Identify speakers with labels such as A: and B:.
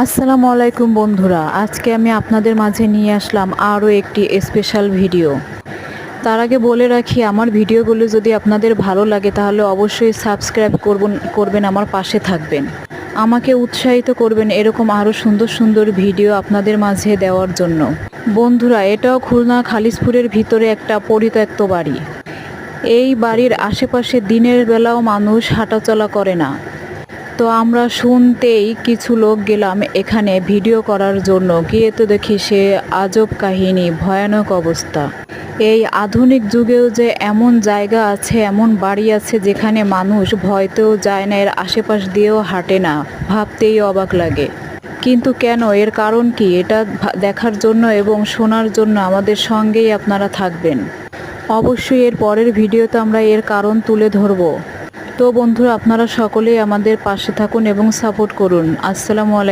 A: আসসালামু আলাইকুম বন্ধুরা, আজকে আমি আপনাদের মাঝে নিয়ে আসলাম আরও একটি স্পেশাল ভিডিও। তার আগে বলে রাখি, আমার ভিডিওগুলো যদি আপনাদের ভালো লাগে তাহলে অবশ্যই সাবস্ক্রাইব করবেন, আমার পাশে থাকবেন, আমাকে উৎসাহিত করবেন এরকম আরও সুন্দর সুন্দর ভিডিও আপনাদের মাঝে দেওয়ার জন্য। বন্ধুরা, এটাও খুলনা খালিশপুরের ভিতরে একটা পরিত্যক্ত বাড়ি। এই বাড়ির আশেপাশে দিনের বেলাও মানুষ হাঁটাচলা করে না। তো আমরা শুনতেই কিছু লোক গেলাম এখানে ভিডিও করার জন্য। গিয়ে তো দেখি সে আজব কাহিনী, ভয়ানক অবস্থা। এই আধুনিক যুগেও যে এমন জায়গা আছে, এমন বাড়ি আছে যেখানে মানুষ ভয়তেও যায় না, এর আশেপাশ দিয়েও হাঁটে না, ভাবতেই অবাক লাগে। কিন্তু কেন, এর কারণ কি, এটা দেখার জন্য এবং শোনার জন্য আমাদের সঙ্গেই আপনারা থাকবেন। অবশ্যই এর পরের ভিডিওতে আমরা এর কারণ তুলে ধরব। তো বন্ধুরা, আপনারা সকলেই আমাদের পাশে থাকুন এবং সাপোর্ট করুন। আসসালামু আলাইকুম।